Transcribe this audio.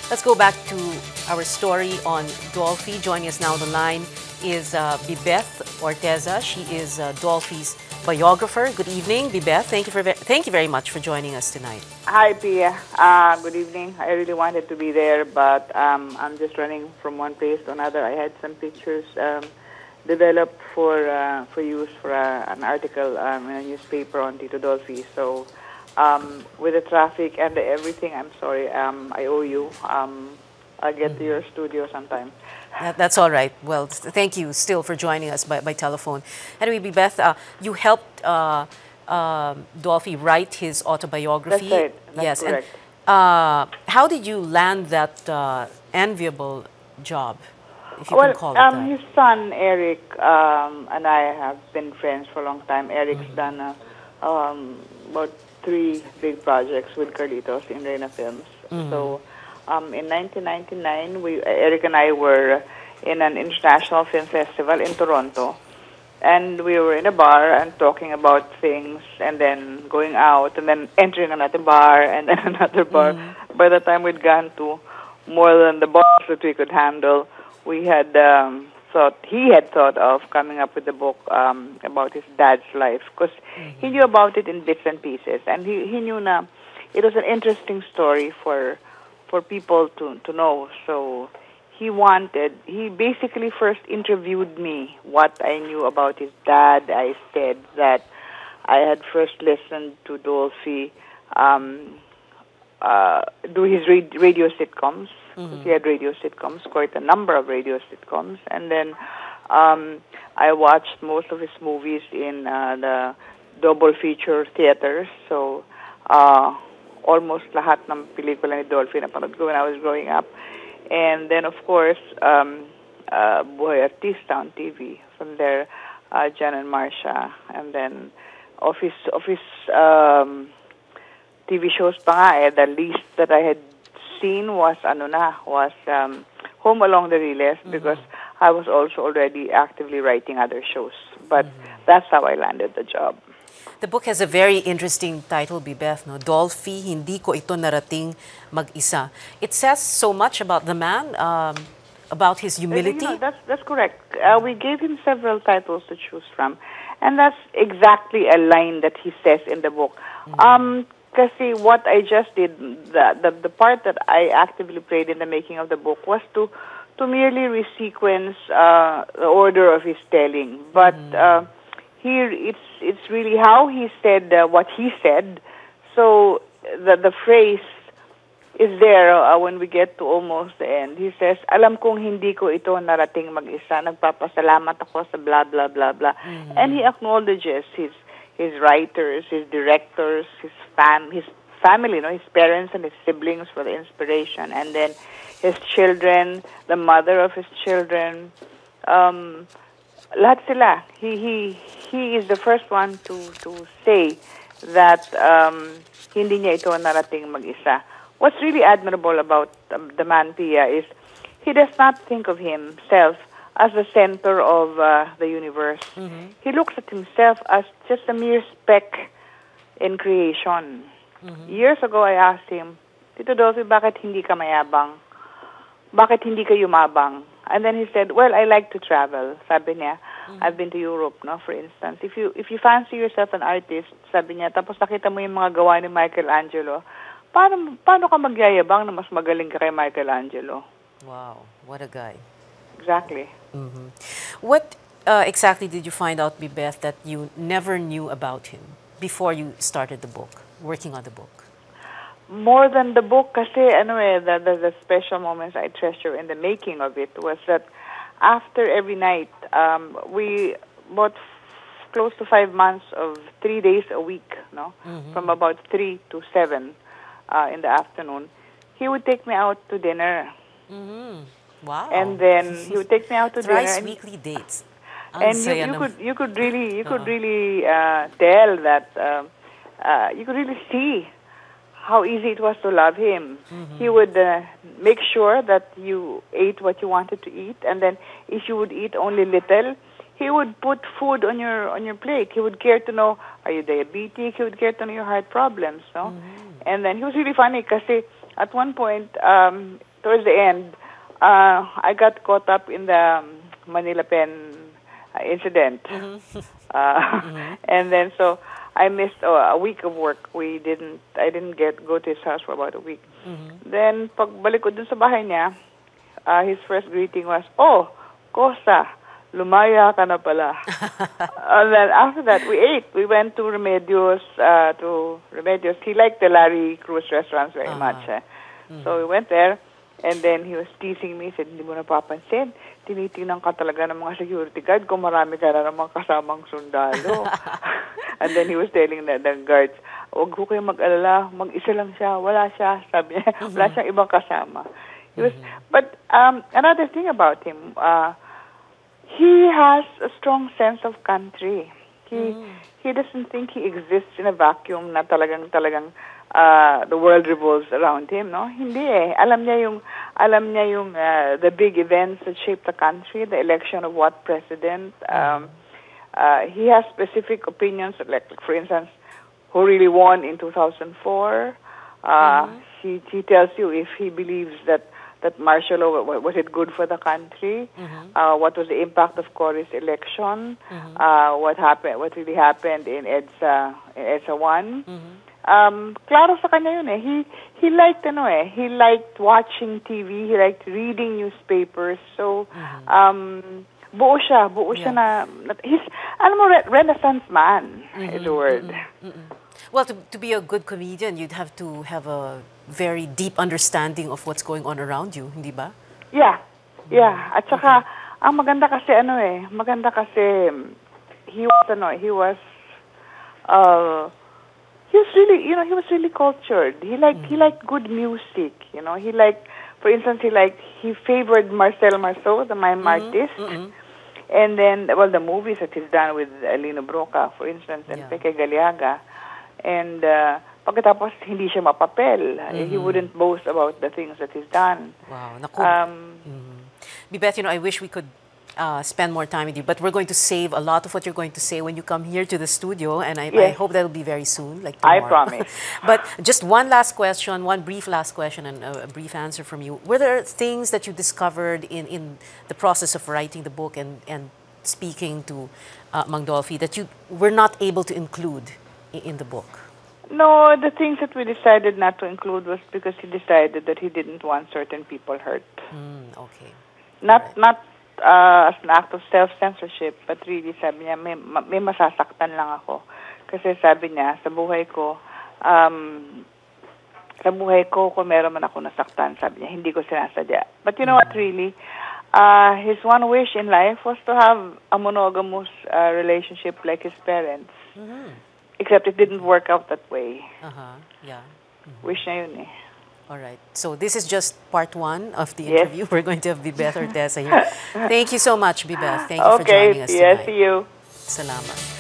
Let's go back to our story on Dolphy. Joining us now on the line is Bibeth Orteza. She is Dolphy's biographer. Good evening, Bibeth. Thank you very much for joining us tonight. Hi, Pia. Good evening. I really wanted to be there, but I'm just running from one place to another. I had some pictures developed for use for an article in a newspaper on Tito Dolphy. So with the traffic and everything, I'm sorry. I owe you. I'll get to your studio sometime. That's all right. Well, thank you still for joining us by telephone. Anyway, Bibeth, you helped Dolphy write his autobiography. That's right. That's yes. correct. And how did you land that enviable job, if you can call it that? His son, Eric, and I have been friends for a long time. Eric's done about 3 big projects with Carlitos in Reina Films. So in 1999, Eric and I were in an international film festival in Toronto. And we were in a bar and talking about things and then going out and then entering another bar and then another bar. By the time we'd gone to more than the bars that we could handle, we had he had thought of coming up with a book about his dad's life because he knew about it in bits and pieces. And he knew it was an interesting story for people to know. So he basically first interviewed me what I knew about his dad. I said that I had first listened to Dolphy do his radio sitcoms. He had radio sitcoms, quite a number of radio sitcoms. And then I watched most of his movies in the double feature theaters. So almost lahat ng pelikula ni Dolphy napanood ko when I was growing up. And then, of course, Bibeth Orteza on TV. From there, Jan and Marcia. And then office TV shows pa nga, the least that I had seen was Home Along the Riles because I was also already actively writing other shows. But that's how I landed the job. The book has a very interesting title, Bibeth, no? Dolphy, Hindi Ko Ito Narating Mag-isa. It says so much about the man, about his humility. That's correct. We gave him several titles to choose from. And that's exactly a line that he says in the book. Kasi what I just did, the part that I actively played in the making of the book was to merely resequence the order of his telling. But here it's really how he said what he said. So the phrase is there when we get to almost the end. He says, "Alam kong hindi ko ito narating mag-isa. Nagpapasalamat ako sa blah blah blah blah." And he acknowledges his writers, his directors, his family, his parents and his siblings for the inspiration, and then his children, the mother of his children, lahat sila. He is the first one to say that hindi niya ito narating mag-isa. What's really admirable about the man, Pia, is he does not think of himself as the center of the universe. He looks at himself as just a mere speck in creation. Years ago, I asked him, Tito Dolphy, bakit hindi ka mayabang? Bakit hindi ka yumabang? And then he said, well, I like to travel. Sabi niya, I've been to Europe, for instance. If you fancy yourself an artist, sabi niya, tapos nakita mo yung mga gawa ni Michelangelo, paano ka magyayabang na mas magaling ka kay Michelangelo? Wow, what a guy. Exactly. What exactly did you find out, Bibeth, that you never knew about him before you started the book, working on the book? More than the book, kasi the special moments I treasure in the making of it was that after every night, we bought close to 5 months of 3 days a week, from about 3 to 7 in the afternoon. He would take me out to dinner. Wow! And then he would take me out to dinner. Thrice weekly dates. And you could really tell that you could really see how easy it was to love him. He would make sure that you ate what you wanted to eat, and then if you would eat only little, he would put food on your plate. He would care to know, are you diabetic? He would care to know your heart problems, no? And then he was really funny because at one point towards the end, I got caught up in the Manila Pen incident. And then so I missed a week of work. I didn't go to his house for about a week. Then pagbalik ko dun sa bahay niya, his first greeting was, "Oh, Kosa, lumaya ka na pala." And then after that, we ate. We went to Remedios. He liked the Larry Cruz restaurants very much. So we went there, and then he was teasing me. He said, "Hindi mo napapansin, tinitingnan ka talaga ng mga security guard kung marami ka na namang kasamang sundalo." And then he was telling the guards, "Huwag ko kayo mag-alala, mag-isa lang siya, wala siya." Sabi niya, wala siyang ibang kasama. But another thing about him, he has a strong sense of country. He doesn't think he exists in a vacuum na talagang the world revolves around him, no? Hindi eh. Alam niya yung the big events that shape the country, the election of what president. He has specific opinions, like for instance, who really won in 2004. He tells you if he believes that martial law, was it good for the country? What was the impact of Cory's election? What really happened in EDSA 1? Klaro sa kanya yun eh. He liked watching TV, he liked reading newspapers. So buo siya na he's Renaissance man is the word. Well, to be a good comedian, you'd have to have a very deep understanding of what's going on around you, hindi ba? Yeah. At saka, ang maganda kasi he was really cultured. He liked good music, he favored Marcel Marceau, the mime artist. And then, well, the movies that he's done with Lino Broca, for instance, and Peque Galiaga. And pagkatapos hindi siya mapapel. He wouldn't boast about the things that he's done. Wow. Naku. Bibeth, I wish we could spend more time with you, but we're going to save a lot of what you're going to say when you come here to the studio, and I hope that'll be very soon, like tomorrow. I promise. But just one brief last question, and a brief answer from you. Were there things that you discovered in the process of writing the book and speaking to Mang Dolphy that you were not able to include in the book? No, the things that we decided not to include was because he decided that he didn't want certain people hurt. Okay. Not as an act of self-censorship, but really sabi niya, may masasaktan lang ako. Kasi sabi niya, sa buhay ko kung meron man ako nasaktan, sabi niya, hindi ko sinasadya. But you know what, really? His one wish in life was to have a monogamous relationship like his parents. Except it didn't work out that way. Yeah. Wish niya yun eh. All right. So this is just part 1 of the interview. We're going to have Bibeth Orteza here. Thank you so much, Bibeth. Thank you for joining us tonight. Okay, see you. Salamat.